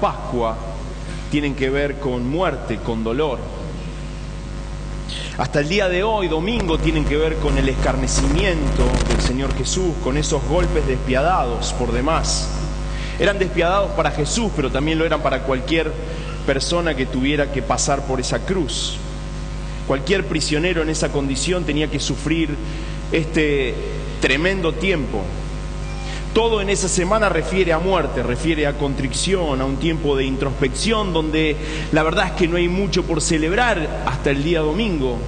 Pascua tienen que ver con muerte, con dolor. Hasta el día de hoy, domingo, tienen que ver con el escarnecimiento del Señor Jesús, con esos golpes despiadados por demás. Eran despiadados para Jesús, pero también lo eran para cualquier persona que tuviera que pasar por esa cruz. Cualquier prisionero en esa condición tenía que sufrir este tremendo tiempo. Todo en esa semana refiere a muerte, refiere a contrición, a un tiempo de introspección donde la verdad es que no hay mucho por celebrar hasta el día domingo,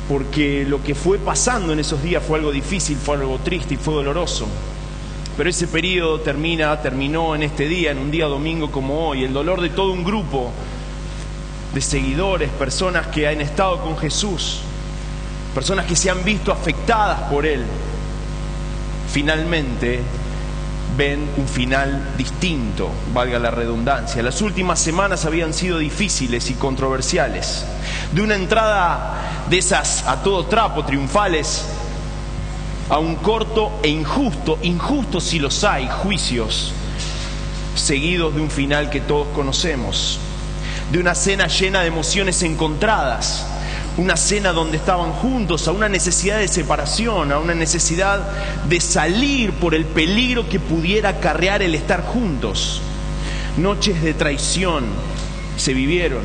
porque lo que fue pasando en esos días fue algo difícil, fue algo triste y fue doloroso. Pero ese periodo terminó en este día, en un día domingo como hoy. El dolor de todo un grupo de seguidores, personas que han estado con Jesús, personas que se han visto afectadas por Él, finalmente ven un final distinto, valga la redundancia. Las últimas semanas habían sido difíciles y controversiales. De una entrada de esas a todo trapo, triunfales, a un corto e injusto si los hay, juicios, seguidos de un final que todos conocemos. De una cena llena de emociones encontradas, una cena donde estaban juntos, a una necesidad de separación, a una necesidad de salir por el peligro que pudiera acarrear el estar juntos. Noches de traición se vivieron,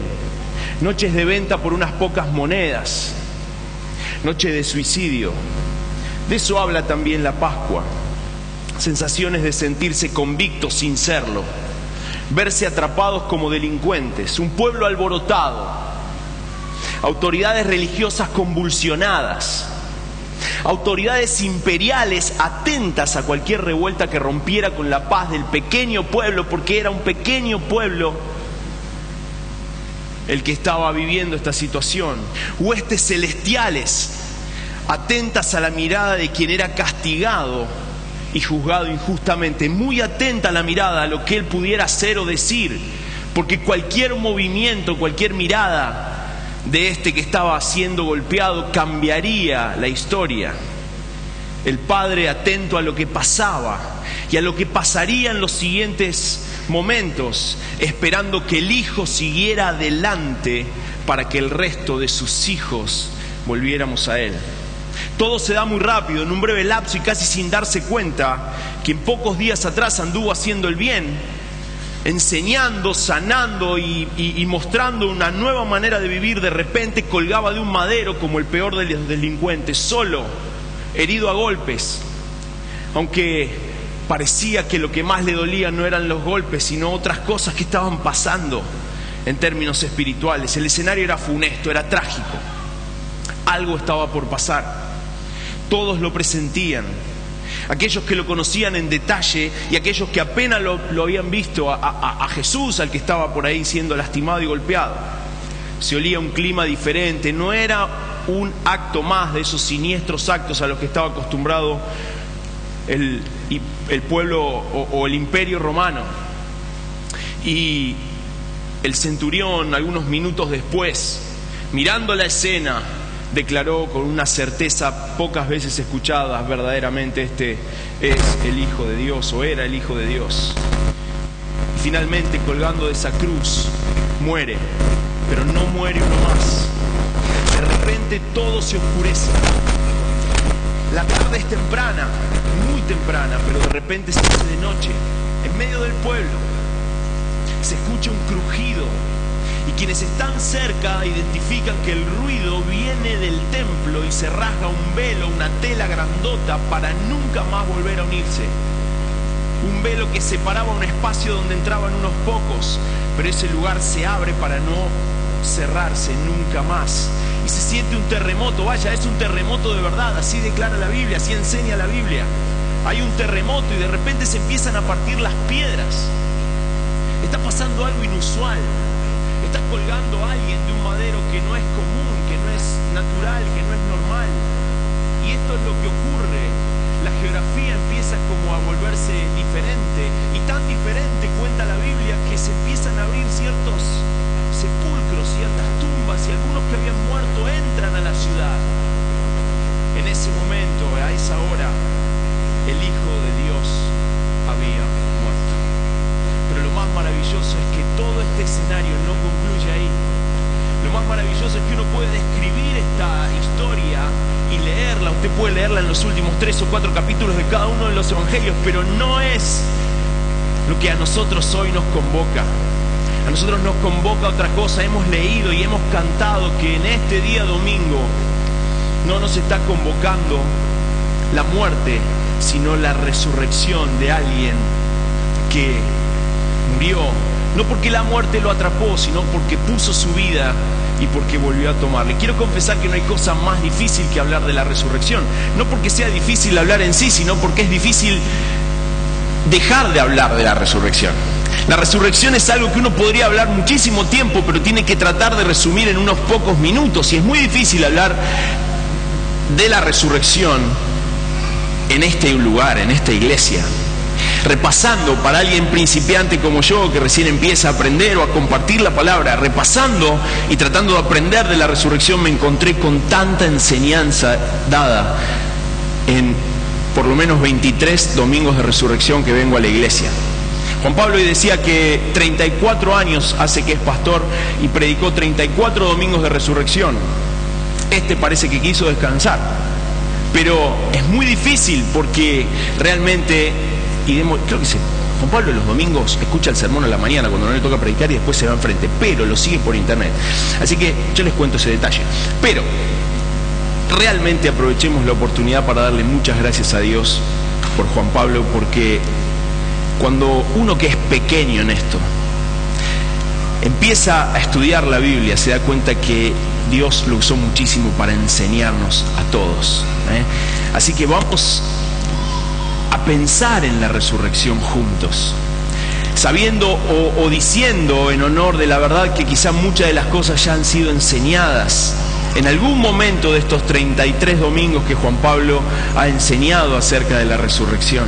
noches de venta por unas pocas monedas, noches de suicidio. De eso habla también la Pascua. Sensaciones de sentirse convictos sin serlo, verse atrapados como delincuentes, un pueblo alborotado, autoridades religiosas convulsionadas, autoridades imperiales atentas a cualquier revuelta que rompiera con la paz del pequeño pueblo, porque era un pequeño pueblo el que estaba viviendo esta situación. Huestes celestiales atentas a la mirada de quien era castigado y juzgado injustamente, muy atenta a la mirada, a lo que él pudiera hacer o decir, porque cualquier movimiento, cualquier mirada de este que estaba siendo golpeado cambiaría la historia. El padre atento a lo que pasaba y a lo que pasaría en los siguientes momentos, esperando que el hijo siguiera adelante para que el resto de sus hijos volviéramos a él. Todo se da muy rápido, en un breve lapso y casi sin darse cuenta que en pocos días atrás anduvo haciendo el bien, enseñando, sanando y mostrando una nueva manera de vivir. De repente colgaba de un madero como el peor de los delincuentes, solo, herido a golpes, aunque parecía que lo que más le dolía no eran los golpes, sino otras cosas que estaban pasando en términos espirituales. El escenario era funesto, era trágico. Algo estaba por pasar. Todos lo presentían. Aquellos que lo conocían en detalle y aquellos que apenas lo habían visto a Jesús, al que estaba por ahí siendo lastimado y golpeado. Se olía un clima diferente. No era un acto más de esos siniestros actos a los que estaba acostumbrado el pueblo o el imperio romano. Y el centurión, algunos minutos después, mirando la escena, declaró con una certeza pocas veces escuchada: verdaderamente este es el Hijo de Dios, o era el Hijo de Dios. Y finalmente, colgando de esa cruz, muere, pero no muere uno más. De repente todo se oscurece. La tarde es temprana, muy temprana, pero de repente se hace de noche. En medio del pueblo se escucha un crujido. Y quienes están cerca identifican que el ruido viene del templo y se rasga un velo, una tela grandota para nunca más volver a unirse. Un velo que separaba un espacio donde entraban unos pocos, pero ese lugar se abre para no cerrarse nunca más. Y se siente un terremoto, vaya, es un terremoto de verdad, así declara la Biblia, así enseña la Biblia. Hay un terremoto y de repente se empiezan a partir las piedras. Está pasando algo inusual. Está colgando a alguien de un madero que no es común, que no es natural, que no es normal. Y esto es lo que ocurre. La geografía empieza como a volverse diferente. Y tan diferente, cuenta la Biblia, que se empiezan a abrir ciertos sepulcros, ciertas tumbas, y algunos que habían muerto entran a la ciudad. En ese momento, a esa hora, el Hijo de Dios había muerto. Pero lo más maravilloso es este escenario no concluye ahí. Lo más maravilloso es que uno puede describir esta historia y leerla. Usted puede leerla en los últimos 3 o 4 capítulos de cada uno de los evangelios, pero no es lo que a nosotros hoy nos convoca. A nosotros nos convoca otra cosa. Hemos leído y hemos cantado que en este día domingo no nos está convocando la muerte, sino la resurrección de alguien que murió, no porque la muerte lo atrapó, sino porque puso su vida y porque volvió a tomarle. Quiero confesar que no hay cosa más difícil que hablar de la resurrección, no porque sea difícil hablar en sí, sino porque es difícil dejar de hablar de la resurrección. La resurrección es algo que uno podría hablar muchísimo tiempo, pero tiene que tratar de resumir en unos pocos minutos, y es muy difícil hablar de la resurrección en este lugar, en esta iglesia. Repasando, para alguien principiante como yo, que recién empieza a aprender o a compartir la palabra, repasando y tratando de aprender de la resurrección, me encontré con tanta enseñanza dada en por lo menos 23 domingos de resurrección que vengo a la iglesia. Juan Pablo hoy decía que 34 años hace que es pastor y predicó 34 domingos de resurrección. Parece que quiso descansar, pero es muy difícil porque realmente, creo que Juan Pablo los domingos escucha el sermón a la mañana cuando no le toca predicar y después se va enfrente, pero lo sigue por internet. Así que yo les cuento ese detalle. Pero realmente aprovechemos la oportunidad para darle muchas gracias a Dios por Juan Pablo, porque cuando uno que es pequeño en esto empieza a estudiar la Biblia, se da cuenta que Dios lo usó muchísimo para enseñarnos a todos. Así que vamos a pensar en la resurrección juntos, sabiendo o diciendo en honor de la verdad que quizá muchas de las cosas ya han sido enseñadas en algún momento de estos 33 domingos que Juan Pablo ha enseñado acerca de la resurrección.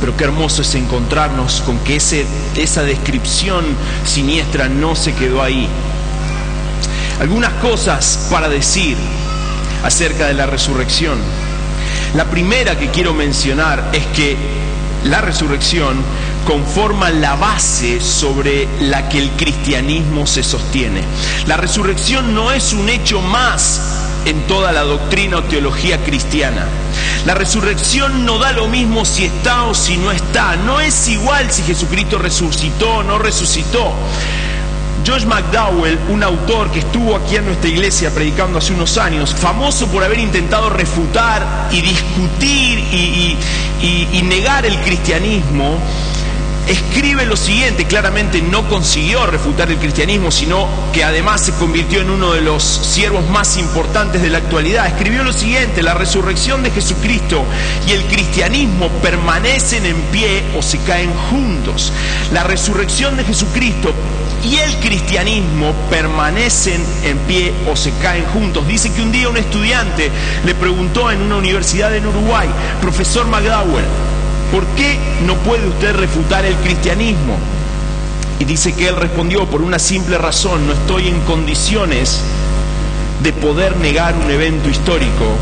Pero qué hermoso es encontrarnos con que esa descripción siniestra no se quedó ahí. Algunas cosas para decir acerca de la resurrección. La primera que quiero mencionar es que la resurrección conforma la base sobre la que el cristianismo se sostiene. La resurrección no es un hecho más en toda la doctrina o teología cristiana. La resurrección no da lo mismo si está o si no está. No es igual si Jesucristo resucitó o no resucitó. Josh McDowell, un autor que estuvo aquí en nuestra iglesia predicando hace unos años, famoso por haber intentado refutar y discutir y negar el cristianismo, escribe lo siguiente. Claramente no consiguió refutar el cristianismo, sino que además se convirtió en uno de los siervos más importantes de la actualidad. Escribió lo siguiente: la resurrección de Jesucristo y el cristianismo permanecen en pie o se caen juntos. La resurrección de Jesucristo y el cristianismo permanecen en pie o se caen juntos. Dice que un día un estudiante le preguntó en una universidad en Uruguay: profesor McDowell, ¿por qué no puede usted refutar el cristianismo? Y dice que él respondió: por una simple razón, no estoy en condiciones de poder negar un evento histórico,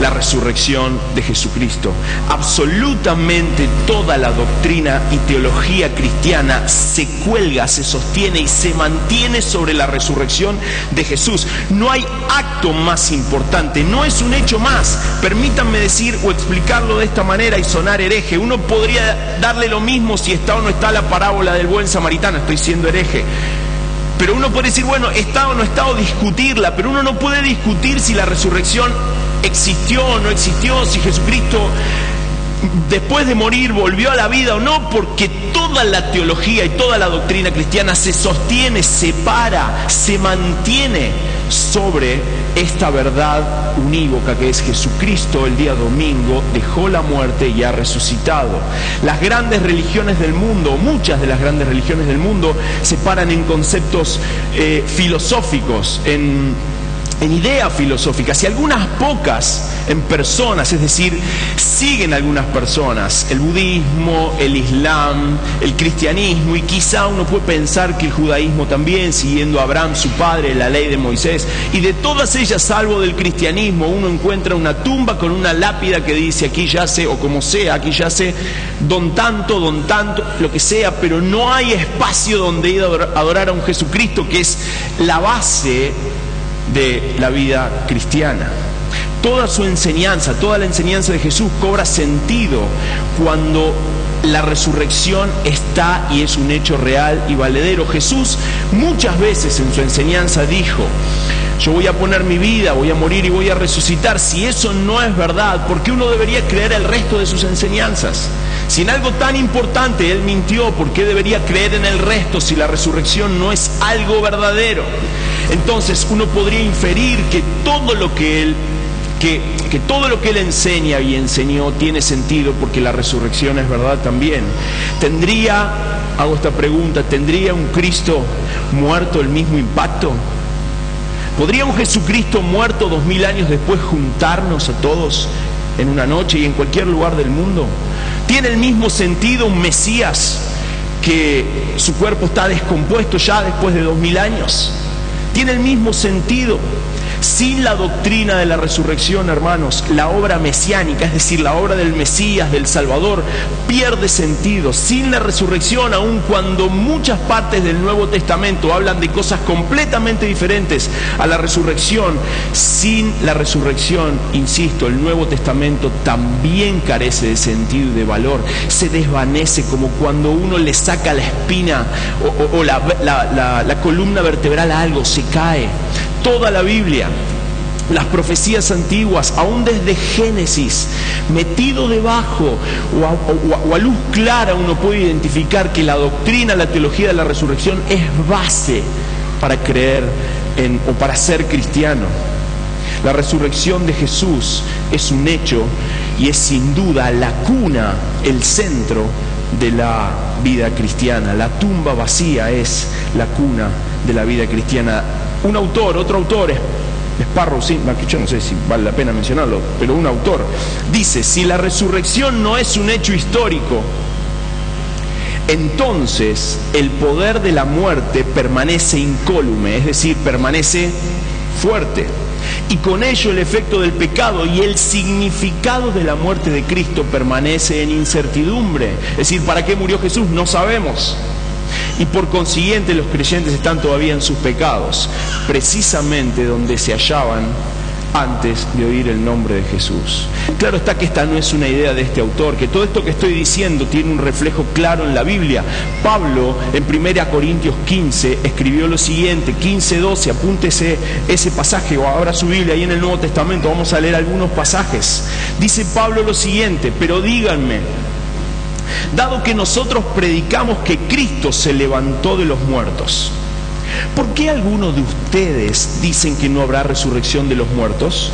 la resurrección de Jesucristo. Absolutamente toda la doctrina y teología cristiana se cuelga, se sostiene y se mantiene sobre la resurrección de Jesús. No hay acto más importante, no es un hecho más. Permítanme decir o explicarlo de esta manera y sonar hereje. Uno podría darle lo mismo si está o no está la parábola del buen samaritano. Estoy siendo hereje. Pero uno puede decir, bueno, está o no está, o discutirla, pero uno no puede discutir si la resurrección existió o no existió, si Jesucristo después de morir volvió a la vida o no, porque toda la teología y toda la doctrina cristiana se sostiene, se para, se mantiene sobre esta verdad unívoca que es Jesucristo el día domingo dejó la muerte y ha resucitado. Las grandes religiones del mundo, muchas de las grandes religiones del mundo, se paran en conceptos filosóficos, en en ideas filosóficas y algunas pocas en personas, es decir, siguen algunas personas, el budismo, el islam, el cristianismo, y quizá uno puede pensar que el judaísmo también, siguiendo a Abraham, su padre, la ley de Moisés, y de todas ellas, salvo del cristianismo, uno encuentra una tumba con una lápida que dice aquí yace, o como sea, aquí yace don tanto, lo que sea, pero no hay espacio donde ir a adorar a un Jesucristo, que es la base de la vida cristiana. Toda su enseñanza, toda la enseñanza de Jesús cobra sentido cuando la resurrección está y es un hecho real y valedero. Jesús muchas veces en su enseñanza dijo: yo voy a poner mi vida, voy a morir y voy a resucitar. Si eso no es verdad, ¿por qué uno debería creer el resto de sus enseñanzas? Si en algo tan importante Él mintió, ¿por qué debería creer en el resto si la resurrección no es algo verdadero? Entonces uno podría inferir que todo lo que Él enseña y enseñó tiene sentido, porque la resurrección es verdad también. Hago esta pregunta, ¿tendría un Cristo muerto el mismo impacto? ¿Podría un Jesucristo muerto 2000 años después juntarnos a todos en una noche y en cualquier lugar del mundo? ¿Tiene el mismo sentido un Mesías que su cuerpo está descompuesto ya después de 2000 años? ¿Tiene el mismo sentido? Sin la doctrina de la resurrección, hermanos, la obra mesiánica, es decir, la obra del Mesías, del Salvador, pierde sentido. Sin la resurrección, aun cuando muchas partes del Nuevo Testamento hablan de cosas completamente diferentes a la resurrección, sin la resurrección, insisto, el Nuevo Testamento también carece de sentido y de valor. Se desvanece como cuando uno le saca la espina o la columna vertebral a algo, se cae. Toda la Biblia, las profecías antiguas, aún desde Génesis, metido debajo o a luz clara, uno puede identificar que la doctrina, la teología de la resurrección es base para creer o para ser cristiano. La resurrección de Jesús es un hecho y es sin duda la cuna, el centro de la vida cristiana. La tumba vacía es la cuna de la vida cristiana. Otro autor, Sparrow, yo no sé si vale la pena mencionarlo, pero un autor dice: si la resurrección no es un hecho histórico, entonces el poder de la muerte permanece incólume, es decir, permanece fuerte, y con ello el efecto del pecado y el significado de la muerte de Cristo permanece en incertidumbre. Es decir, ¿para qué murió Jesús? No sabemos. Y por consiguiente los creyentes están todavía en sus pecados, precisamente donde se hallaban antes de oír el nombre de Jesús. Claro está que esta no es una idea de este autor, que todo esto que estoy diciendo tiene un reflejo claro en la Biblia. Pablo en 1 Corintios 15 escribió lo siguiente, 15:12, apúntese ese pasaje o abra su Biblia ahí en el Nuevo Testamento, vamos a leer algunos pasajes. Dice Pablo lo siguiente: pero díganme, dado que nosotros predicamos que Cristo se levantó de los muertos, ¿por qué algunos de ustedes dicen que no habrá resurrección de los muertos?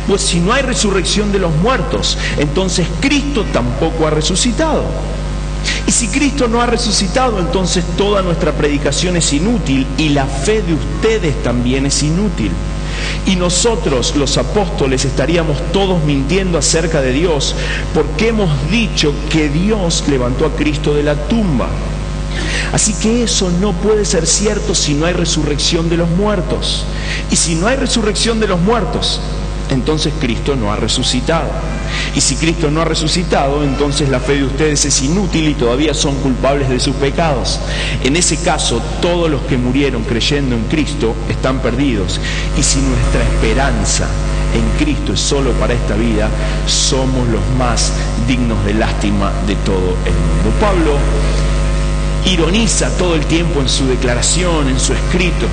Pues si no hay resurrección de los muertos, entonces Cristo tampoco ha resucitado. Y si Cristo no ha resucitado, entonces toda nuestra predicación es inútil y la fe de ustedes también es inútil. Y nosotros, los apóstoles, estaríamos todos mintiendo acerca de Dios, porque hemos dicho que Dios levantó a Cristo de la tumba. Así que eso no puede ser cierto si no hay resurrección de los muertos. Y si no hay resurrección de los muertos, entonces Cristo no ha resucitado. Y si Cristo no ha resucitado, entonces la fe de ustedes es inútil y todavía son culpables de sus pecados. En ese caso, todos los que murieron creyendo en Cristo están perdidos. Y si nuestra esperanza en Cristo es solo para esta vida, somos los más dignos de lástima de todo el mundo. Pablo ironiza todo el tiempo en su declaración, en su escrito,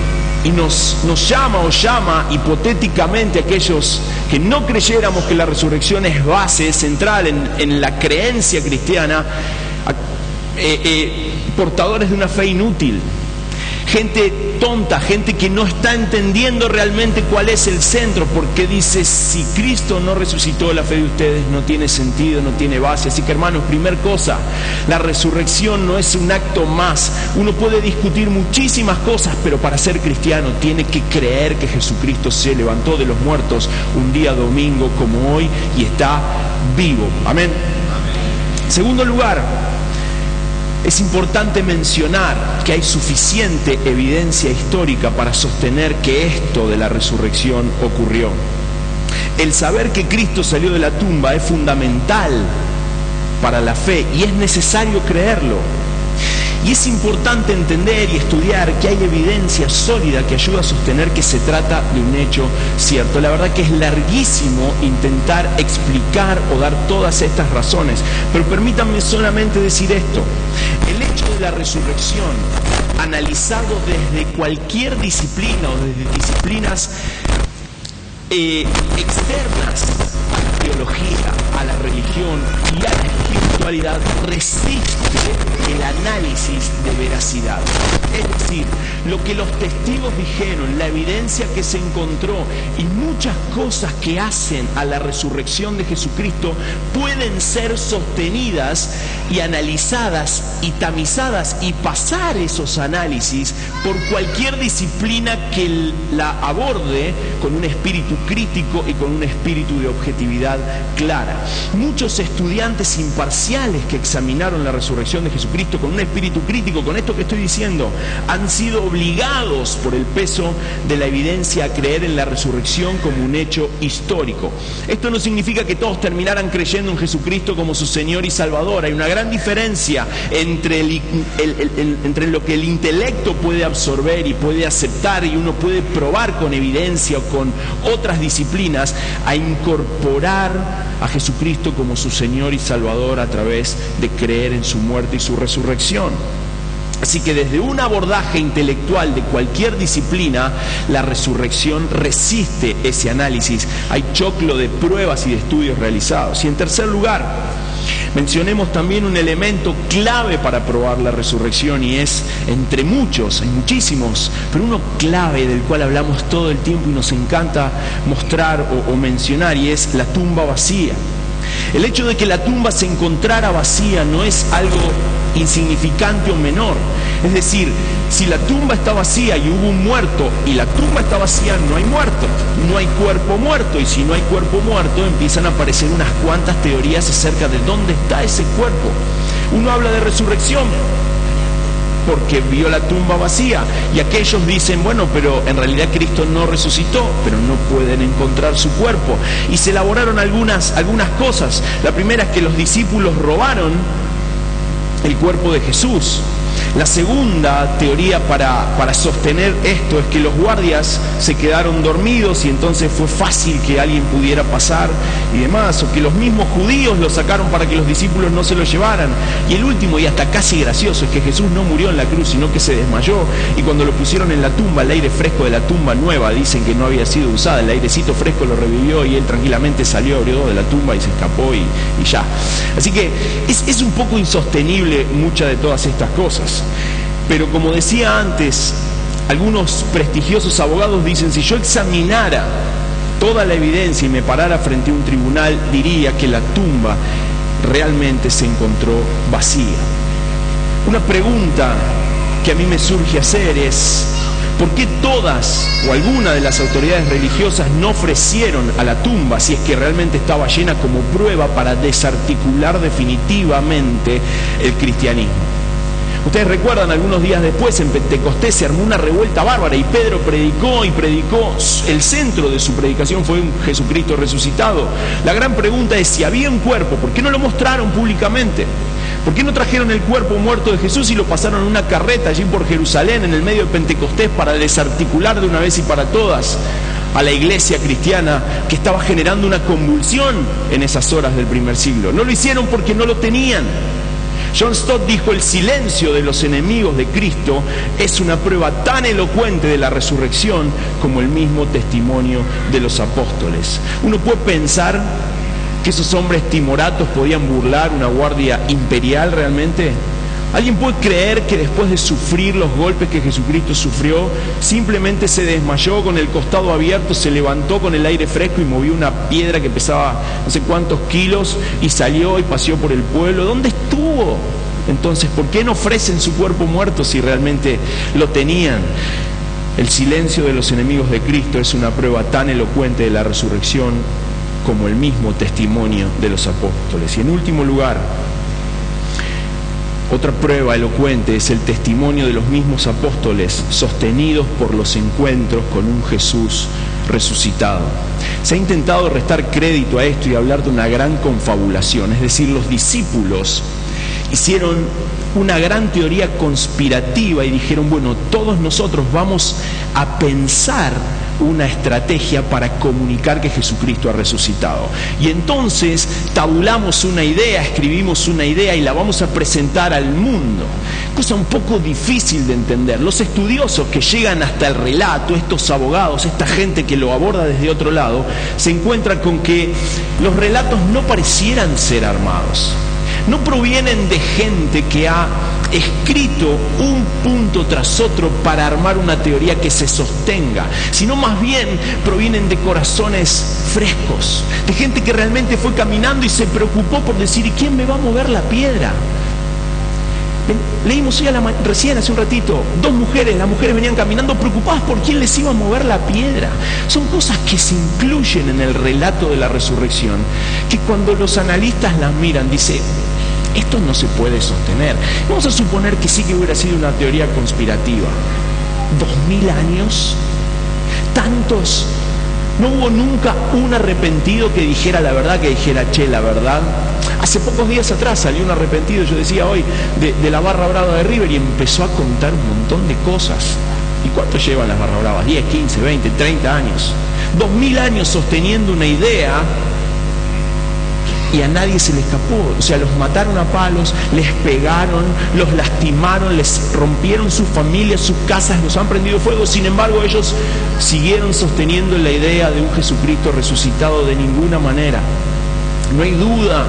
y nos llama hipotéticamente a aquellos que no creyéramos que la resurrección es base, es central en la creencia cristiana, portadores de una fe inútil. gente tonta, gente que no está entendiendo realmente cuál es el centro, porque dice, si Cristo no resucitó, la fe de ustedes no tiene sentido, no tiene base. Así que, hermanos, primer cosa, la resurrección no es un acto más. Uno puede discutir muchísimas cosas, pero para ser cristiano tiene que creer que Jesucristo se levantó de los muertos un día domingo como hoy y está vivo. Amén. Segundo lugar, es importante mencionar que hay suficiente evidencia histórica para sostener que esto de la resurrección ocurrió. El saber que Cristo salió de la tumba es fundamental para la fe y es necesario creerlo. Y es importante entender y estudiar que hay evidencia sólida que ayuda a sostener que se trata de un hecho cierto. La verdad que es larguísimo intentar explicar o dar todas estas razones, pero permítanme solamente decir esto. El hecho de la resurrección, analizado desde cualquier disciplina o desde disciplinas externas a la teología, a la religión y a la espiritualidad, resiste el análisis de veracidad. Es decir, lo que los testigos dijeron, la evidencia que se encontró y muchas cosas que hacen a la resurrección de Jesucristo pueden ser sostenidas y analizadas y tamizadas y pasar esos análisis por cualquier disciplina que la aborde con un espíritu crítico y con un espíritu de objetividad clara. Muchos estudiantes imparciales que examinaron la resurrección de Jesucristo con un espíritu crítico, con esto que estoy diciendo, han sido obligados por el peso de la evidencia a creer en la resurrección como un hecho histórico. Esto no significa que todos terminaran creyendo en Jesucristo como su Señor y Salvador. Hay una gran diferencia entre lo que el intelecto puede absorber y puede aceptar y uno puede probar con evidencia o con otras disciplinas, a incorporar a Jesucristo como su Señor y Salvador a través de creer en su muerte y su resurrección. Así que desde un abordaje intelectual de cualquier disciplina, la resurrección resiste ese análisis. Hay choclo de pruebas y de estudios realizados. Y en tercer lugar, mencionemos también un elemento clave para probar la resurrección, y es, entre muchos, hay muchísimos, pero uno clave del cual hablamos todo el tiempo y nos encanta mostrar o mencionar, y es la tumba vacía. El hecho de que la tumba se encontrara vacía no es algo insignificante o menor. Es decir, si la tumba está vacía y hubo un muerto y la tumba está vacía, no hay muerto, no hay cuerpo muerto, y si no hay cuerpo muerto empiezan a aparecer unas cuantas teorías acerca de dónde está ese cuerpo. Uno habla de resurrección porque vio la tumba vacía, y aquellos dicen, bueno, pero en realidad Cristo no resucitó, pero no pueden encontrar su cuerpo, y se elaboraron algunas cosas. La primera es que los discípulos robaron el cuerpo de Jesús. La segunda teoría para sostener esto es que los guardias se quedaron dormidos y entonces fue fácil que alguien pudiera pasar y demás, o que los mismos judíos lo sacaron para que los discípulos no se lo llevaran. Y el último, y hasta casi gracioso, es que Jesús no murió en la cruz, sino que se desmayó, y cuando lo pusieron en la tumba, el aire fresco de la tumba nueva, dicen que no había sido usada, el airecito fresco lo revivió y él tranquilamente salió, abrió de la tumba y se escapó y ya. Así que es un poco insostenible muchas de todas estas cosas. Pero como decía antes, algunos prestigiosos abogados dicen, si yo examinara toda la evidencia y me parara frente a un tribunal, diría que la tumba realmente se encontró vacía. Una pregunta que a mí me surge hacer es, ¿por qué todas o alguna de las autoridades religiosas no ofrecieron a la tumba, si es que realmente estaba llena, como prueba para desarticular definitivamente el cristianismo? Ustedes recuerdan, algunos días después en Pentecostés se armó una revuelta bárbara y Pedro predicó, el centro de su predicación fue un Jesucristo resucitado. La gran pregunta es, si había un cuerpo, ¿por qué no lo mostraron públicamente? ¿Por qué no trajeron el cuerpo muerto de Jesús y lo pasaron en una carreta allí por Jerusalén en el medio de Pentecostés para desarticular de una vez y para todas a la iglesia cristiana que estaba generando una convulsión en esas horas del primer siglo? No lo hicieron porque no lo tenían. John Stott dijo, el silencio de los enemigos de Cristo es una prueba tan elocuente de la resurrección como el mismo testimonio de los apóstoles. Uno puede pensar que esos hombres timoratos podían burlar una guardia imperial realmente. ¿Alguien puede creer que después de sufrir los golpes que Jesucristo sufrió, simplemente se desmayó con el costado abierto, se levantó con el aire fresco y movió una piedra que pesaba no sé cuántos kilos y salió y paseó por el pueblo? ¿Dónde estuvo? Entonces, ¿por qué no ofrecen su cuerpo muerto si realmente lo tenían? El silencio de los enemigos de Cristo es una prueba tan elocuente de la resurrección como el mismo testimonio de los apóstoles. Y en último lugar, otra prueba elocuente es el testimonio de los mismos apóstoles sostenidos por los encuentros con un Jesús resucitado. Se ha intentado restar crédito a esto y hablar de una gran confabulación, es decir, los discípulos hicieron una gran teoría conspirativa y dijeron, bueno, todos nosotros vamos a pensar una estrategia para comunicar que Jesucristo ha resucitado. Y entonces tabulamos una idea, escribimos una idea y la vamos a presentar al mundo. Cosa un poco difícil de entender. Los estudiosos que llegan hasta el relato, estos abogados, esta gente que lo aborda desde otro lado, se encuentran con que los relatos no parecieran ser armados. No provienen de gente que ha escrito un punto tras otro para armar una teoría que se sostenga, sino más bien provienen de corazones frescos, de gente que realmente fue caminando y se preocupó por decir, ¿y quién me va a mover la piedra? Leímos hoy recién hace un ratito, las mujeres venían caminando preocupadas por quién les iba a mover la piedra. Son cosas que se incluyen en el relato de la resurrección, que cuando los analistas las miran, dice, esto no se puede sostener. Vamos a suponer que sí que hubiera sido una teoría conspirativa. 2000 años, tantos, no hubo nunca un arrepentido que dijera la verdad, que dijera, che, la verdad. Hace pocos días atrás salió un arrepentido, yo decía hoy, de la Barra Brava de River y empezó a contar un montón de cosas. ¿Y cuánto llevan las Barra Bravas? 10, 15, 20, 30 años. 2000 años sosteniendo una idea y a nadie se le escapó. O sea, los mataron a palos, les pegaron, los lastimaron, les rompieron sus familias, sus casas, los han prendido fuego. Sin embargo, ellos siguieron sosteniendo la idea de un Jesucristo resucitado de ninguna manera. No hay duda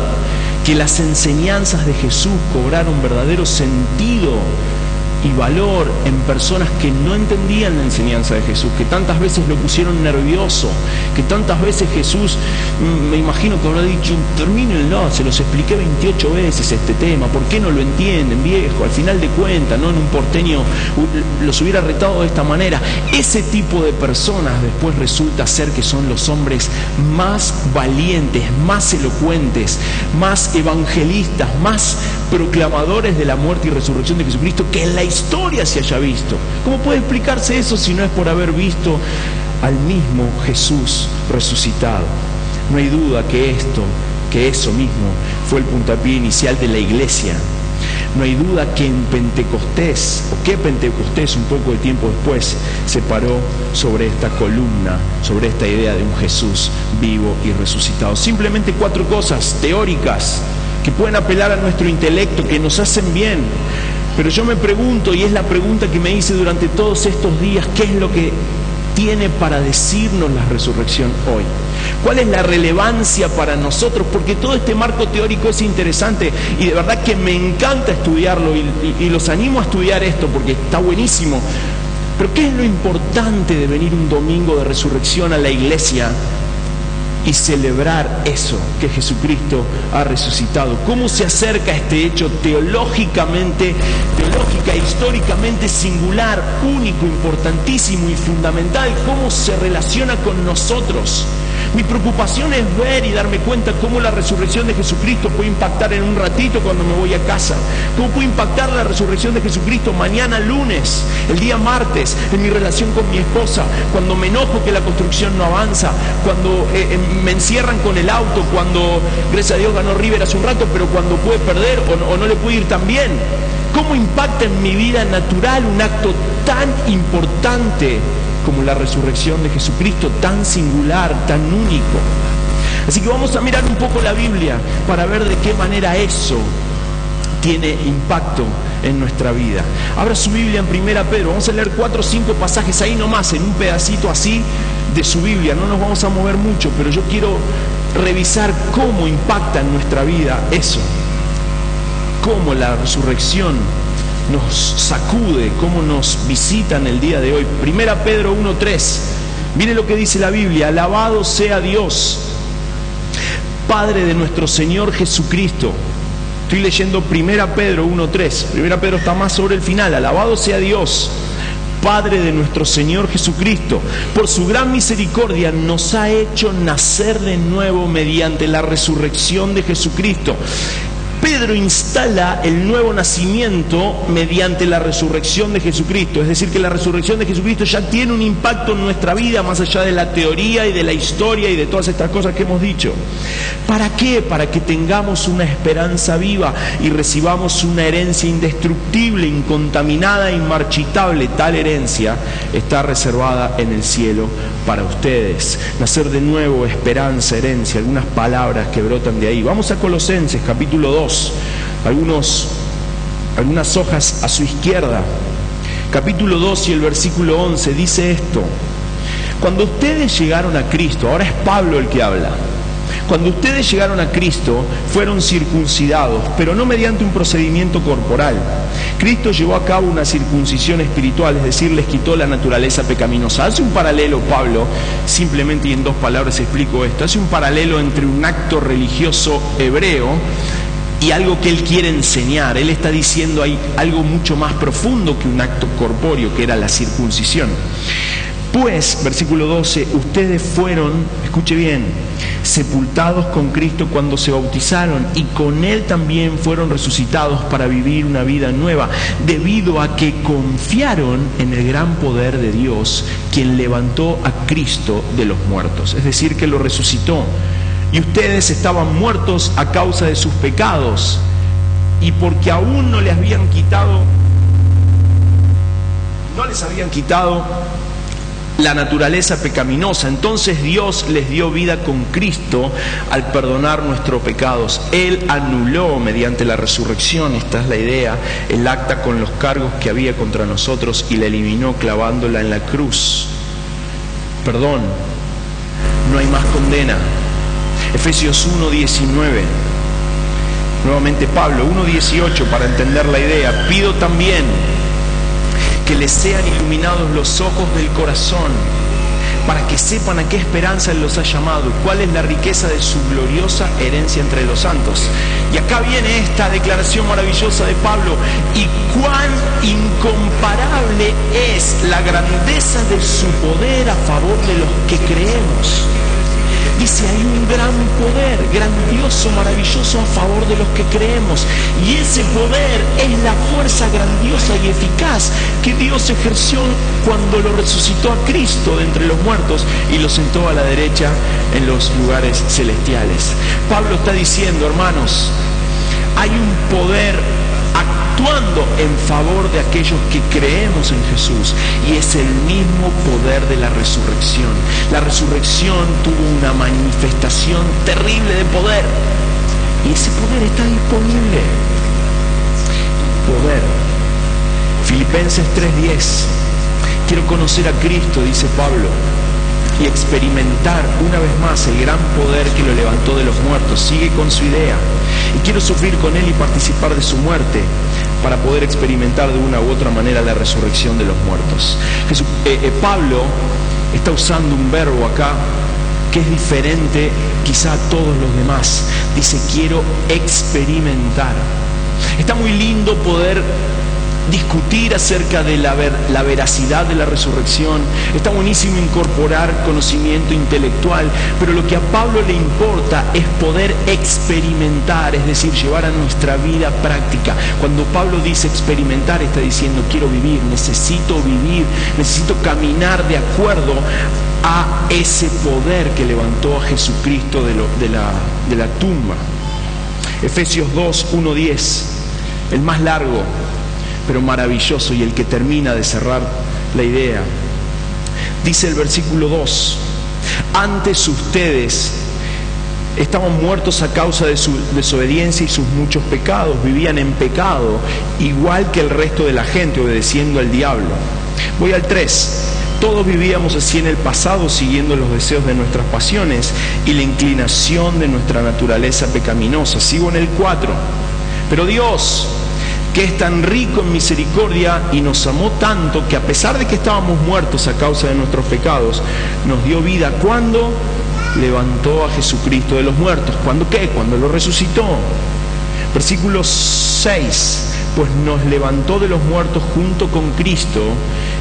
que las enseñanzas de Jesús cobraron verdadero sentido y valor en personas que no entendían la enseñanza de Jesús, que tantas veces lo pusieron nervioso, que tantas veces Jesús, me imagino que habrá dicho, termínenlo, se los expliqué 28 veces este tema, ¿por qué no lo entienden, viejo? Al final de cuentas, ¿no? En un porteño los hubiera retado de esta manera. Ese tipo de personas después resulta ser que son los hombres más valientes, más elocuentes, más evangelistas, más proclamadores de la muerte y resurrección de Jesucristo que en la historia se haya visto. ¿Cómo puede explicarse eso si no es por haber visto al mismo Jesús resucitado? No hay duda que eso mismo fue el puntapié inicial de la iglesia. No hay duda que en Pentecostés, o que Pentecostés un poco de tiempo después se paró sobre esta columna, sobre esta idea de un Jesús vivo y resucitado. Simplemente 4 cosas teóricas que pueden apelar a nuestro intelecto, que nos hacen bien. Pero yo me pregunto, y es la pregunta que me hice durante todos estos días, ¿qué es lo que tiene para decirnos la resurrección hoy? ¿Cuál es la relevancia para nosotros? Porque todo este marco teórico es interesante y de verdad que me encanta estudiarlo y los animo a estudiar esto porque está buenísimo. Pero ¿qué es lo importante de venir un domingo de resurrección a la iglesia y celebrar eso, que Jesucristo ha resucitado? ¿Cómo se acerca este hecho teológica, históricamente singular, único, importantísimo y fundamental? ¿Cómo se relaciona con nosotros? Mi preocupación es ver y darme cuenta cómo la resurrección de Jesucristo puede impactar en un ratito cuando me voy a casa. Cómo puede impactar la resurrección de Jesucristo mañana lunes, el día martes, en mi relación con mi esposa, cuando me enojo que la construcción no avanza, cuando me encierran con el auto, cuando, gracias a Dios, ganó River hace un rato, pero cuando puede perder o no le puede ir tan bien. ¿Cómo impacta en mi vida natural un acto tan importante como la resurrección de Jesucristo, tan singular, tan único? Así que vamos a mirar un poco la Biblia para ver de qué manera eso tiene impacto en nuestra vida. Abra su Biblia en 1 Pedro, vamos a leer 4 o 5 pasajes ahí nomás, en un pedacito así de su Biblia. No nos vamos a mover mucho, pero yo quiero revisar cómo impacta en nuestra vida eso. cómo la resurrección nos sacude, cómo nos visita en el día de hoy. 1 Pedro 1:3, mire lo que dice la Biblia: alabado sea Dios, Padre de nuestro Señor Jesucristo. Estoy leyendo 1 Pedro 1:3. 1 Pedro está más sobre el final. Alabado sea Dios, Padre de nuestro Señor Jesucristo, por su gran misericordia nos ha hecho nacer de nuevo mediante la resurrección de Jesucristo. Pedro instala el nuevo nacimiento mediante la resurrección de Jesucristo. Es decir, que la resurrección de Jesucristo ya tiene un impacto en nuestra vida, más allá de la teoría y de la historia y de todas estas cosas que hemos dicho. ¿Para qué? Para que tengamos una esperanza viva y recibamos una herencia indestructible, incontaminada, inmarchitable. Tal herencia está reservada en el cielo para ustedes. Nacer de nuevo, esperanza, herencia, algunas palabras que brotan de ahí. Vamos a Colosenses capítulo 2, algunas hojas a su izquierda. Capítulo 2 y el versículo 11 dice esto: cuando ustedes llegaron a Cristo, ahora es Pablo el que habla, cuando ustedes llegaron a Cristo fueron circuncidados, pero no mediante un procedimiento corporal. Cristo llevó a cabo una circuncisión espiritual, es decir, les quitó la naturaleza pecaminosa. Hace un paralelo Pablo, simplemente y en 2 palabras explico esto, hace un paralelo entre un acto religioso hebreo y algo que él quiere enseñar. Él está diciendo hay algo mucho más profundo que un acto corpóreo, que era la circuncisión. Pues, versículo 12, ustedes fueron, escuche bien, sepultados con Cristo cuando se bautizaron y con Él también fueron resucitados para vivir una vida nueva, debido a que confiaron en el gran poder de Dios, quien levantó a Cristo de los muertos. Es decir, que lo resucitó. Y ustedes estaban muertos a causa de sus pecados, y porque aún no les habían quitado, la naturaleza pecaminosa. Entonces Dios les dio vida con Cristo al perdonar nuestros pecados. Él anuló mediante la resurrección, esta es la idea, el acta con los cargos que había contra nosotros y la eliminó clavándola en la cruz. Perdón, no hay más condena. Efesios 1:19, nuevamente Pablo, 1:18, para entender la idea: pido también que les sean iluminados los ojos del corazón, para que sepan a qué esperanza Él los ha llamado y cuál es la riqueza de su gloriosa herencia entre los santos. Y acá viene esta declaración maravillosa de Pablo: y cuán incomparable es la grandeza de su poder a favor de los que creemos. Dice, hay un gran poder, grandioso, maravilloso a favor de los que creemos. Y ese poder es la fuerza grandiosa y eficaz que Dios ejerció cuando lo resucitó a Cristo de entre los muertos y lo sentó a la derecha en los lugares celestiales. Pablo está diciendo, hermanos, hay un poder actuando en favor de aquellos que creemos en Jesús, y es el mismo poder de la resurrección. La resurrección tuvo una manifestación terrible de poder, y ese poder está disponible. Poder. Filipenses 3:10. Quiero conocer a Cristo, dice Pablo, y experimentar una vez más el gran poder que lo levantó de los muertos. Sigue con su idea. Y quiero sufrir con Él y participar de su muerte, para poder experimentar de una u otra manera la resurrección de los muertos. Pablo está usando un verbo acá que es diferente quizá a todos los demás. Dice, quiero experimentar. Está muy lindo poder discutir acerca de la veracidad de la resurrección. Está buenísimo incorporar conocimiento intelectual, pero lo que a Pablo le importa es poder experimentar, es decir, llevar a nuestra vida práctica. Cuando Pablo dice experimentar, está diciendo, quiero vivir, necesito caminar de acuerdo a ese poder que levantó a Jesucristo de la tumba. Efesios 2:1-10, el más largo pero maravilloso y el que termina de cerrar la idea. Dice el versículo 2: antes ustedes estaban muertos a causa de su desobediencia y sus muchos pecados, vivían en pecado igual que el resto de la gente, obedeciendo al diablo. Voy al 3. Todos vivíamos así en el pasado, siguiendo los deseos de nuestras pasiones y la inclinación de nuestra naturaleza pecaminosa. Sigo en el 4. Pero Dios, que es tan rico en misericordia y nos amó tanto que a pesar de que estábamos muertos a causa de nuestros pecados, nos dio vida. ¿Cuándo? Levantó a Jesucristo de los muertos. ¿Cuándo qué? Cuando lo resucitó. Versículo 6. Pues nos levantó de los muertos junto con Cristo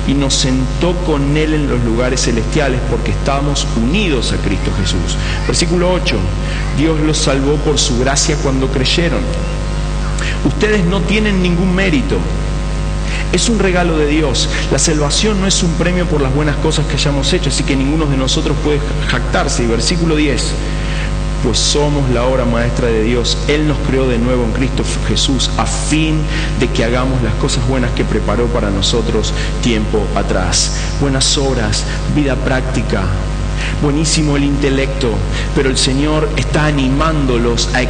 y nos sentó con Él en los lugares celestiales, porque estábamos unidos a Cristo Jesús. Versículo 8. Dios los salvó por su gracia cuando creyeron. Ustedes no tienen ningún mérito. Es un regalo de Dios. La salvación no es un premio por las buenas cosas que hayamos hecho, así que ninguno de nosotros puede jactarse. Y versículo 10. Pues somos la obra maestra de Dios. Él nos creó de nuevo en Cristo Jesús a fin de que hagamos las cosas buenas que preparó para nosotros tiempo atrás. Buenas obras, vida práctica, buenísimo el intelecto, pero el Señor está animándonos a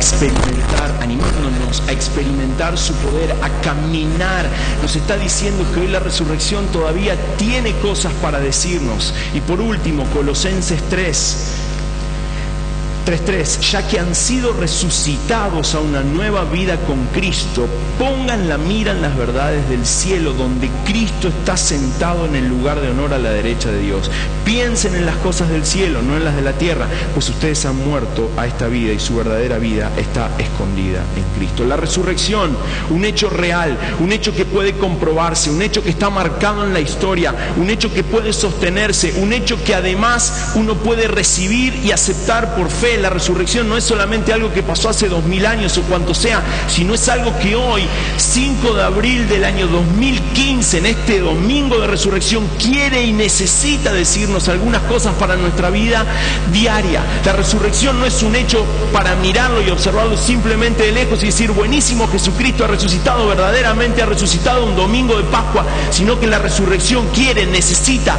experimentar su poder, a caminar. Nos está diciendo que hoy la resurrección todavía tiene cosas para decirnos. Y por último, Colosenses 3:3, ya que han sido resucitados a una nueva vida con Cristo, pongan la mira en las verdades del cielo, donde Cristo está sentado en el lugar de honor a la derecha de Dios. Piensen en las cosas del cielo, no en las de la tierra, pues ustedes han muerto a esta vida y su verdadera vida está escondida en Cristo. La resurrección, un hecho real, un hecho que puede comprobarse, un hecho que está marcado en la historia, un hecho que puede sostenerse, un hecho que además uno puede recibir y aceptar por fe. La resurrección no es solamente algo que pasó hace 2000 años o cuanto sea, sino es algo que hoy, 5 de abril del año 2015, en este domingo de resurrección, quiere y necesita decirnos algunas cosas para nuestra vida diaria. La resurrección no es un hecho para mirarlo y observarlo simplemente de lejos y decir, buenísimo, Jesucristo ha resucitado, verdaderamente ha resucitado un domingo de Pascua, sino que la resurrección quiere, necesita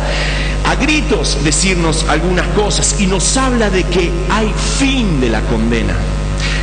a gritos decirnos algunas cosas y nos habla de que hay fin de la condena.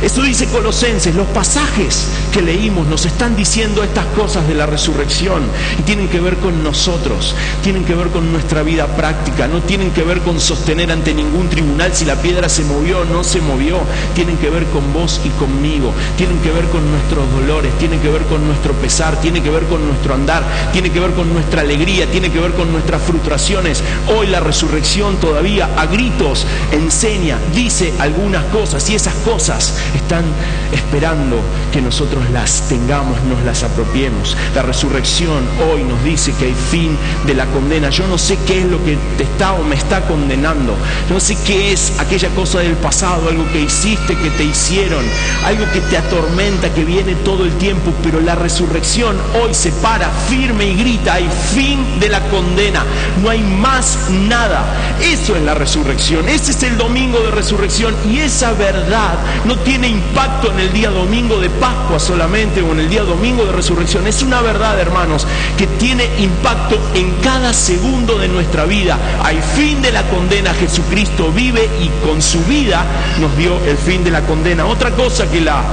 Esto dice Colosenses. Los pasajes que leímos nos están diciendo estas cosas de la resurrección y tienen que ver con nosotros, tienen que ver con nuestra vida práctica, no tienen que ver con sostener ante ningún tribunal si la piedra se movió o no se movió, tienen que ver con vos y conmigo, tienen que ver con nuestros dolores, tienen que ver con nuestro pesar, tienen que ver con nuestro andar, tienen que ver con nuestra alegría, tienen que ver con nuestras frustraciones. Hoy la resurrección todavía a gritos enseña, dice algunas cosas y esas cosas están esperando que nosotros las tengamos, nos las apropiemos. La resurrección hoy nos dice que hay fin de la condena. Yo no sé qué es lo que te está o me está condenando. Yo no sé qué es aquella cosa del pasado, algo que hiciste, que te hicieron, algo que te atormenta, que viene todo el tiempo, pero la resurrección hoy se para firme y grita, hay fin de la condena, no hay más nada. Eso es la resurrección, ese es el domingo de resurrección y esa verdad no tiene impacto en el día domingo de Pascua solamente o en el día domingo de resurrección. Es una verdad, hermanos, que tiene impacto en cada segundo de nuestra vida. Hay fin de la condena. Jesucristo vive y con su vida nos dio el fin de la condena. Otra cosa que la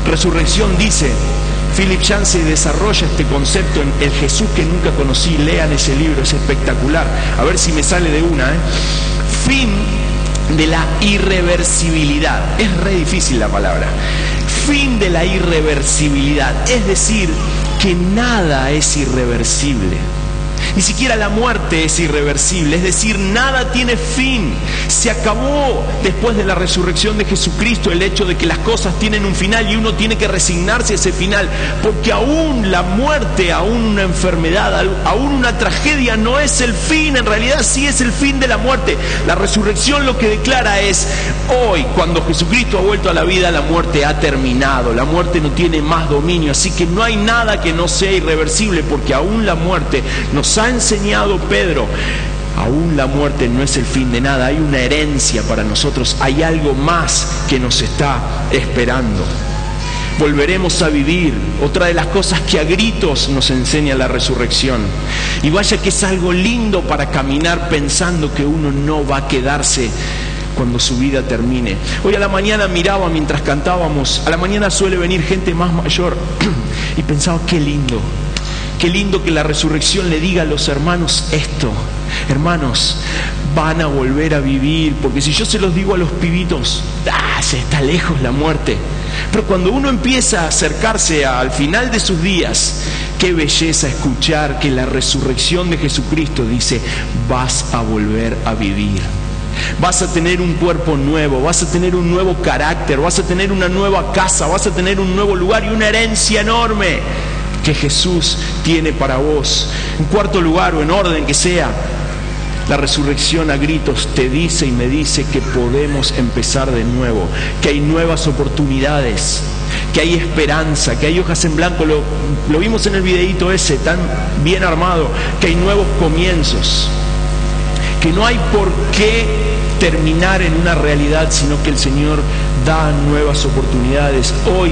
resurrección dice, Philip Yancey desarrolla este concepto en El Jesús que nunca conocí. Lean ese libro, es espectacular. A ver si me sale de una, Fin de la irreversibilidad. Es re difícil la palabra. Fin de la irreversibilidad. Es decir, que nada es irreversible. Ni siquiera la muerte es irreversible, es decir, nada tiene fin. Se acabó después de la resurrección de Jesucristo el hecho de que las cosas tienen un final y uno tiene que resignarse a ese final, porque aún la muerte, aún una enfermedad, aún una tragedia no es el fin. En realidad sí es el fin de la muerte. La resurrección lo que declara es, hoy, cuando Jesucristo ha vuelto a la vida, la muerte ha terminado, la muerte no tiene más dominio, así que no hay nada que no sea irreversible, porque aún la muerte nos ha enseñado Pedro, aún la muerte no es el fin de nada, hay una herencia para nosotros, hay algo más que nos está esperando. Volveremos a vivir, otra de las cosas que a gritos nos enseña la resurrección. Y vaya que es algo lindo para caminar pensando que uno no va a quedarse cuando su vida termine. Hoy a la mañana miraba mientras cantábamos, a la mañana suele venir gente más mayor y pensaba, qué lindo que la resurrección le diga a los hermanos esto: hermanos, van a volver a vivir, porque si yo se los digo a los pibitos, se está lejos la muerte, Pero cuando uno empieza a acercarse al final de sus días, qué belleza escuchar que la resurrección de Jesucristo dice: vas a volver a vivir. Vas a tener un cuerpo nuevo, vas a tener un nuevo carácter, vas a tener una nueva casa, vas a tener un nuevo lugar y una herencia enorme que Jesús tiene para vos. En cuarto lugar, o en orden que sea, la resurrección a gritos te dice y me dice que podemos empezar de nuevo, que hay nuevas oportunidades, que hay esperanza, que hay hojas en blanco. Lo vimos en el videíto ese tan bien armado, que hay nuevos comienzos, que no hay por qué terminar en una realidad, sino que el Señor da nuevas oportunidades. Hoy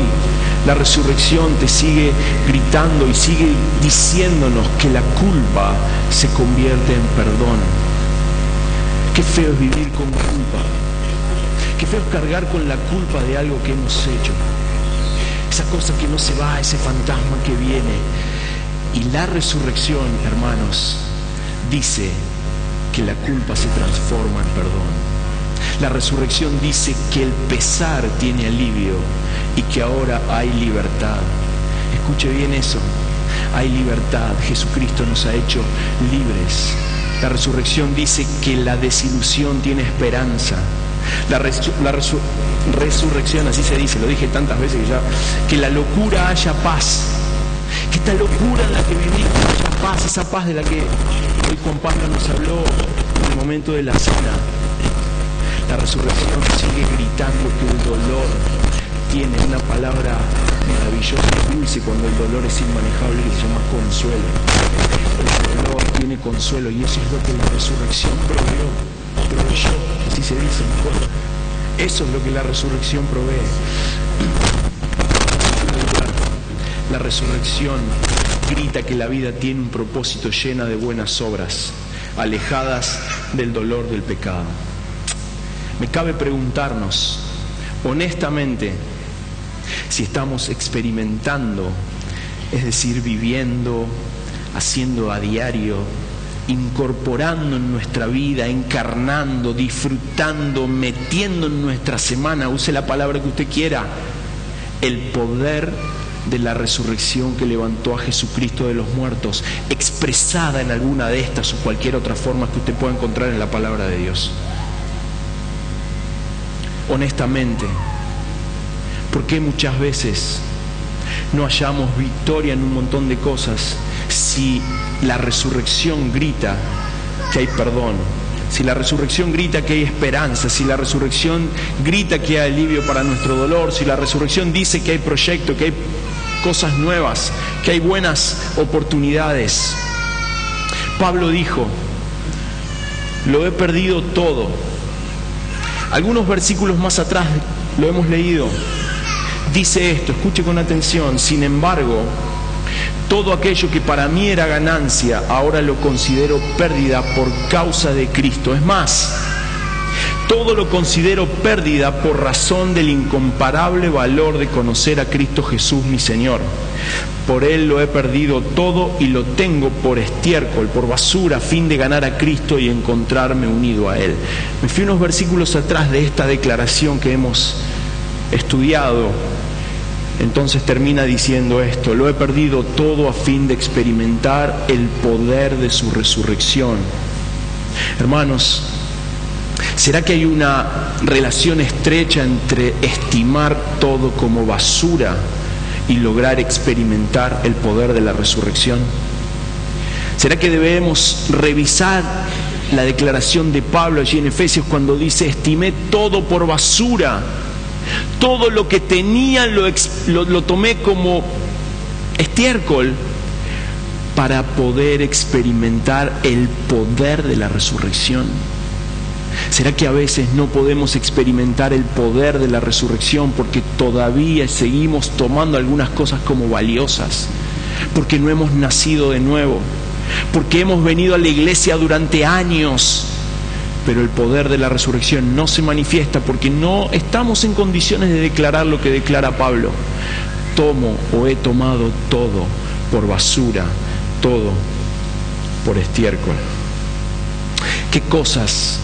la resurrección te sigue gritando y sigue diciéndonos que la culpa se convierte en perdón. Qué feo es vivir con culpa. Qué feo es cargar con la culpa de algo que hemos hecho. Esa cosa que no se va, ese fantasma que viene. Y la resurrección, hermanos, dice que la culpa se transforma en perdón. La resurrección dice que el pesar tiene alivio y que ahora hay libertad. Escuche bien eso, hay libertad. Jesucristo nos ha hecho libres. La resurrección dice que la desilusión tiene esperanza. La resurrección, así se dice, lo dije tantas veces que la locura haya paz. Que esta locura en la que vivimos haya paz, esa paz de la que hoy Juan Pablo nos habló en el momento de la cena. La resurrección sigue gritando que el dolor tiene una palabra maravillosa y dulce cuando el dolor es inmanejable, que se llama consuelo. El dolor tiene consuelo y eso es lo que la resurrección proveyó, así se dice mejor. Eso es lo que la resurrección provee. La resurrección grita que la vida tiene un propósito, llena de buenas obras, alejadas del dolor del pecado. Me cabe preguntarnos, honestamente, si estamos experimentando, es decir, viviendo, haciendo a diario, incorporando en nuestra vida, encarnando, disfrutando, metiendo en nuestra semana, use la palabra que usted quiera, el poder de la resurrección que levantó a Jesucristo de los muertos, expresada en alguna de estas o cualquier otra forma que usted pueda encontrar en la palabra de Dios. Honestamente, ¿por qué muchas veces no hallamos victoria en un montón de cosas si la resurrección grita que hay perdón? Si la resurrección grita que hay esperanza, si la resurrección grita que hay alivio para nuestro dolor, si la resurrección dice que hay proyecto, que hay cosas nuevas, que hay buenas oportunidades. Pablo dijo: lo he perdido todo. Algunos versículos más atrás lo hemos leído. Dice esto, escuche con atención: sin embargo, todo aquello que para mí era ganancia, ahora lo considero pérdida por causa de Cristo. Es más, todo lo considero pérdida por razón del incomparable valor de conocer a Cristo Jesús mi Señor. Por Él lo he perdido todo y lo tengo por estiércol, por basura, a fin de ganar a Cristo y encontrarme unido a Él. Me fui unos versículos atrás de esta declaración que hemos estudiado. Entonces termina diciendo esto: lo he perdido todo a fin de experimentar el poder de su resurrección. Hermanos, ¿será que hay una relación estrecha entre estimar todo como basura y lograr experimentar el poder de la resurrección? ¿Será que debemos revisar la declaración de Pablo allí en Efesios cuando dice: estimé todo por basura? Todo lo que tenía lo tomé como estiércol para poder experimentar el poder de la resurrección. ¿Será que a veces no podemos experimentar el poder de la resurrección porque todavía seguimos tomando algunas cosas como valiosas? Porque no hemos nacido de nuevo, porque hemos venido a la iglesia durante años, pero el poder de la resurrección no se manifiesta porque no estamos en condiciones de declarar lo que declara Pablo: tomo o he tomado todo por basura, todo por estiércol. ¿Qué cosas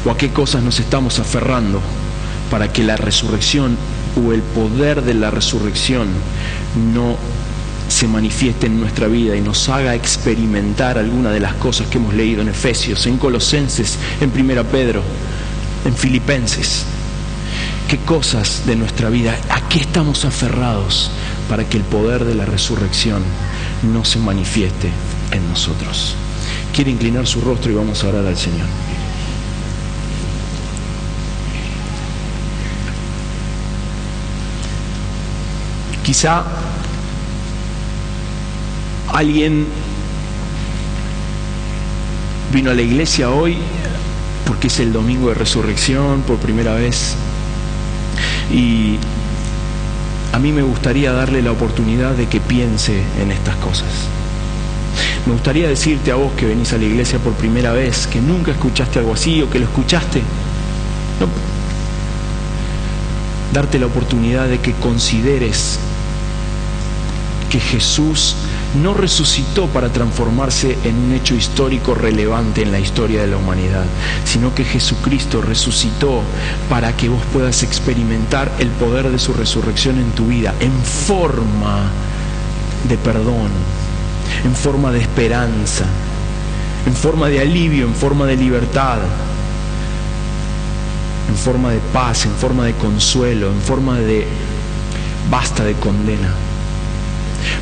o a qué cosas nos estamos aferrando para que la resurrección o el poder de la resurrección no se manifieste en nuestra vida y nos haga experimentar alguna de las cosas que hemos leído en Efesios, en Colosenses, en 1 Pedro, en Filipenses. ¿Qué cosas de nuestra vida, a qué estamos aferrados para que el poder de la resurrección no se manifieste en nosotros? Quiere inclinar su rostro y vamos a orar al Señor. Quizá alguien vino a la iglesia hoy porque es el domingo de resurrección por primera vez, y a mí me gustaría darle la oportunidad de que piense en estas cosas. Me gustaría decirte a vos que venís a la iglesia por primera vez, que nunca escuchaste algo así o que lo escuchaste, no, darte la oportunidad de que consideres que Jesús no resucitó para transformarse en un hecho histórico relevante en la historia de la humanidad, sino que Jesucristo resucitó para que vos puedas experimentar el poder de su resurrección en tu vida, en forma de perdón, en forma de esperanza, en forma de alivio, en forma de libertad, en forma de paz, en forma de consuelo, en forma de basta de condena.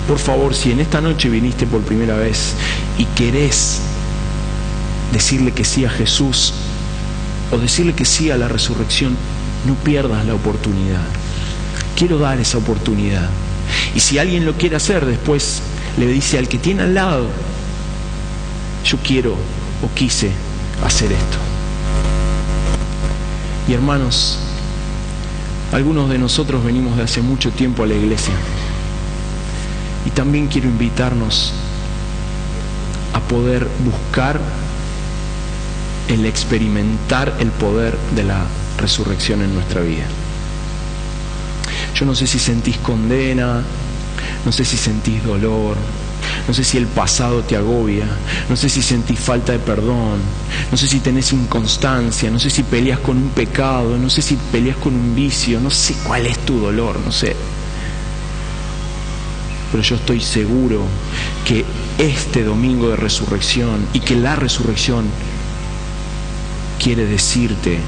Por favor, si en esta noche viniste por primera vez y querés decirle que sí a Jesús o decirle que sí a la resurrección, no pierdas la oportunidad. Quiero dar esa oportunidad. Y si alguien lo quiere hacer, después le dice al que tiene al lado: yo quiero o quise hacer esto. Y hermanos, algunos de nosotros venimos de hace mucho tiempo a la iglesia. Y también quiero invitarnos a poder buscar el experimentar el poder de la resurrección en nuestra vida. Yo no sé si sentís condena, no sé si sentís dolor, no sé si el pasado te agobia, no sé si sentís falta de perdón, no sé si tenés inconstancia, no sé si peleas con un pecado, no sé si peleas con un vicio, no sé cuál es tu dolor, no sé. Pero yo estoy seguro que este domingo de resurrección y que la resurrección quiere decirte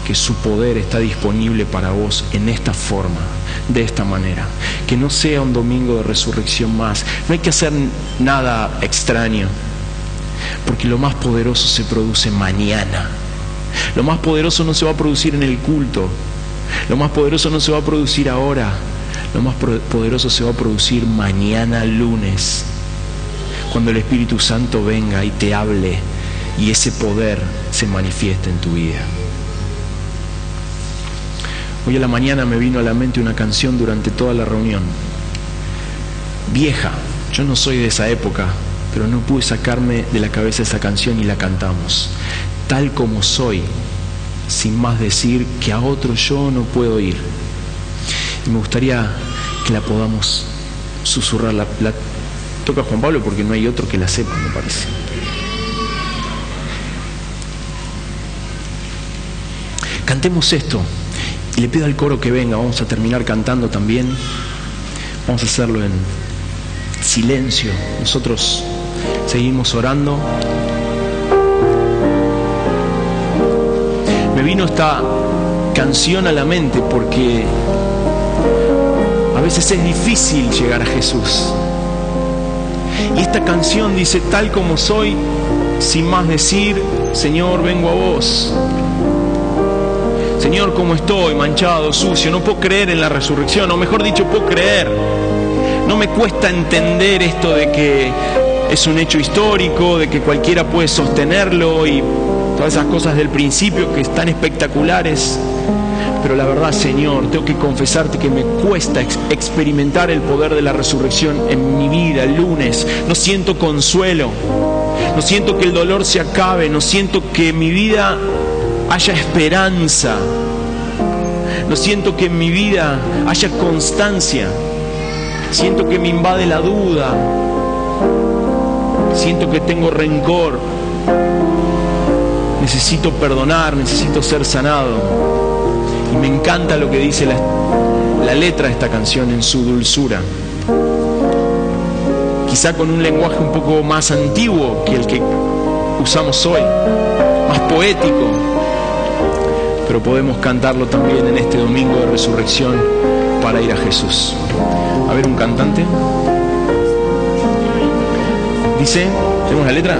que su poder está disponible para vos en esta forma, de esta manera. Que no sea un domingo de resurrección más. No hay que hacer nada extraño, porque lo más poderoso se produce mañana. Lo más poderoso no se va a producir en el culto. Lo más poderoso no se va a producir ahora. Lo más poderoso se va a producir mañana lunes, cuando el Espíritu Santo venga y te hable y ese poder se manifiesta en tu vida. Hoy a la mañana me vino a la mente una canción durante toda la reunión. Vieja, yo no soy de esa época, pero no pude sacarme de la cabeza esa canción y la cantamos. Tal como soy, sin más decir que a otro yo no puedo ir. Y me gustaría que la podamos susurrar. La toca Juan Pablo porque no hay otro que la sepa, me parece. Cantemos esto. Y le pido al coro que venga. Vamos a terminar cantando también. Vamos a hacerlo en silencio. Nosotros seguimos orando. Me vino esta canción a la mente porque a veces es difícil llegar a Jesús. Y esta canción dice: tal como soy, sin más decir, Señor, vengo a vos. Señor, como estoy, manchado, sucio, no puedo creer en la resurrección, o mejor dicho, puedo creer. No me cuesta entender esto de que es un hecho histórico, de que cualquiera puede sostenerlo y todas esas cosas del principio que están espectaculares. Pero la verdad, Señor, tengo que confesarte que me cuesta experimentar el poder de la resurrección en mi vida el lunes. No siento consuelo, no siento que el dolor se acabe, no siento que en mi vida haya esperanza, no siento que en mi vida haya constancia. Siento que me invade la duda, siento que tengo rencor. Necesito perdonar, necesito ser sanado. Y me encanta lo que dice la letra de esta canción en su dulzura. Quizá con un lenguaje un poco más antiguo que el que usamos hoy, más poético, pero podemos cantarlo también en este domingo de resurrección para ir a Jesús. A ver, un cantante. Dice, ¿tenemos la letra?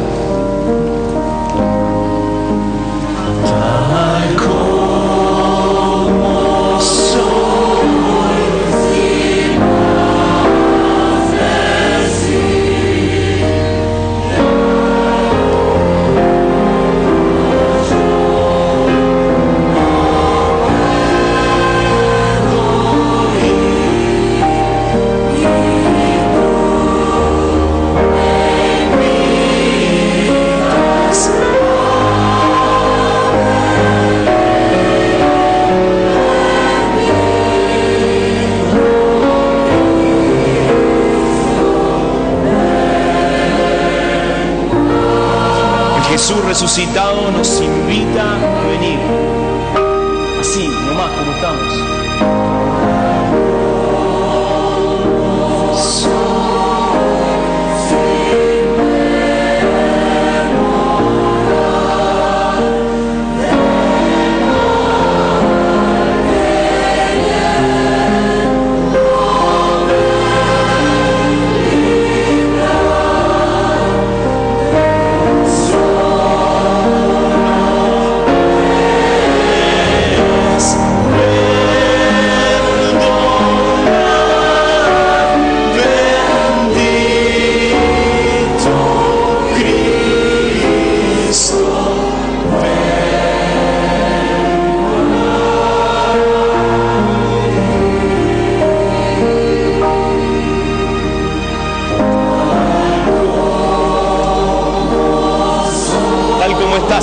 Jesús resucitado nos invita a venir, así, nomás como estamos.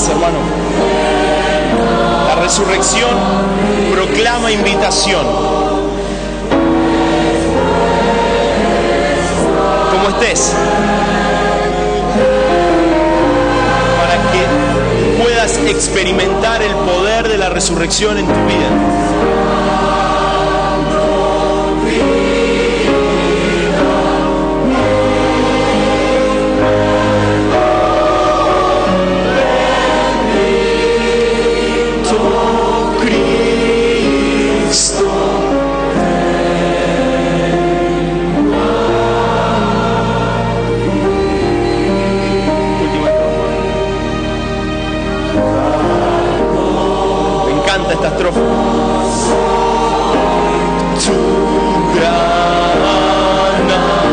Hermano, la resurrección proclama invitación. Como estés, para que puedas experimentar el poder de la resurrección en tu vida. Esta estrofa. Tu gran amor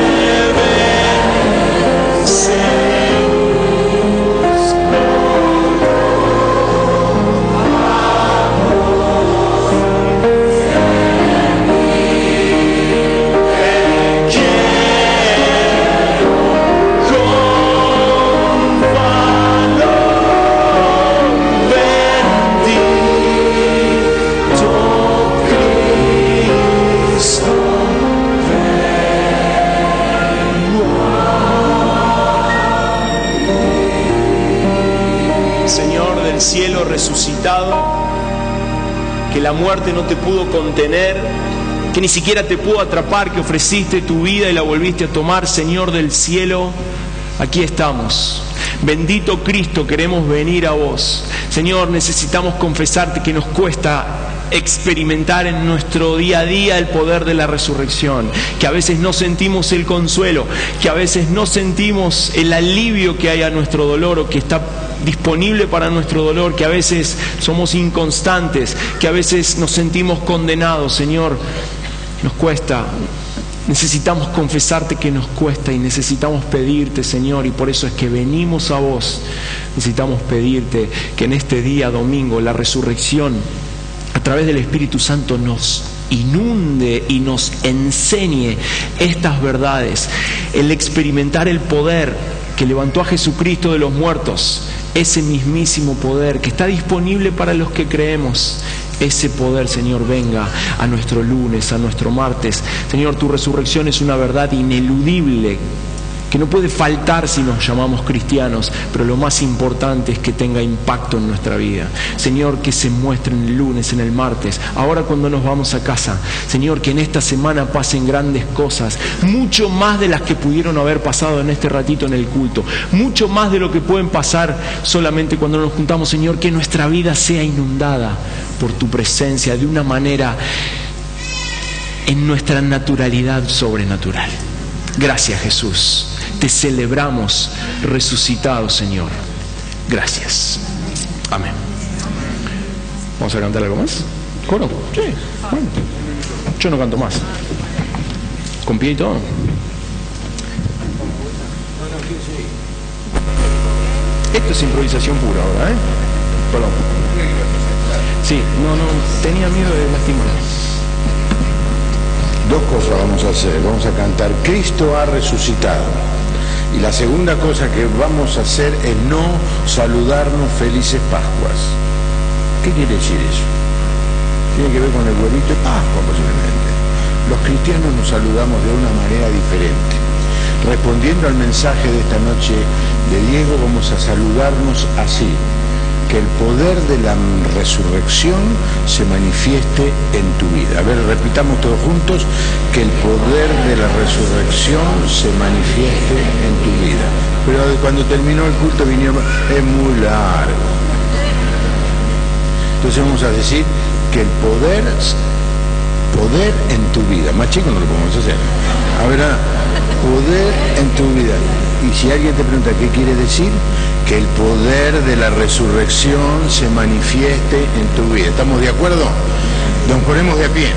me vence. Señor del cielo resucitado, que la muerte no te pudo contener, que ni siquiera te pudo atrapar, que ofreciste tu vida y la volviste a tomar. Señor del cielo, aquí estamos. Bendito Cristo, queremos venir a vos. Señor, necesitamos confesarte que nos cuesta experimentar en nuestro día a día el poder de la resurrección, que a veces no sentimos el consuelo, que a veces no sentimos el alivio que hay a nuestro dolor o que está disponible para nuestro dolor, que a veces somos inconstantes, que a veces nos sentimos condenados. Señor, nos cuesta. Necesitamos confesarte que nos cuesta y necesitamos pedirte, Señor, y por eso es que venimos a vos. Necesitamos pedirte que en este día domingo la resurrección a través del Espíritu Santo nos inunde y nos enseñe estas verdades, el experimentar el poder que levantó a Jesucristo de los muertos, ese mismísimo poder que está disponible para los que creemos. Ese poder, Señor, venga a nuestro lunes, a nuestro martes. Señor, tu resurrección es una verdad ineludible que no puede faltar si nos llamamos cristianos, pero lo más importante es que tenga impacto en nuestra vida. Señor, que se muestre en el lunes, en el martes, ahora cuando nos vamos a casa. Señor, que en esta semana pasen grandes cosas, mucho más de las que pudieron haber pasado en este ratito en el culto, mucho más de lo que pueden pasar solamente cuando nos juntamos. Señor, que nuestra vida sea inundada por tu presencia de una manera en nuestra naturalidad sobrenatural. Gracias, Jesús. Te celebramos resucitado, Señor. Gracias. Amén. ¿Vamos a cantar algo más? ¿Coro? Sí. Bueno. Yo no canto más. ¿Con pie y todo? Esto es improvisación pura ahora, ¿eh? Perdón. Sí, no, tenía miedo de lastimarme. Dos cosas vamos a hacer. Vamos a cantar Cristo ha resucitado. Y la segunda cosa que vamos a hacer es no saludarnos felices Pascuas. ¿Qué quiere decir eso? Tiene que ver con el huevito de Pascua posiblemente. Los cristianos nos saludamos de una manera diferente. Respondiendo al mensaje de esta noche de Diego, vamos a saludarnos así: que el poder de la resurrección se manifieste en tu vida. A ver, repitamos todos juntos: que el poder de la resurrección se manifieste en tu vida. Pero cuando terminó el culto vinieron, es muy largo. Entonces vamos a decir que el poder en tu vida. Más chico no lo podemos hacer. A ver, poder en tu vida. Y si alguien te pregunta qué quiere decir, que el poder de la resurrección se manifieste en tu vida. ¿Estamos de acuerdo? Nos ponemos de pie.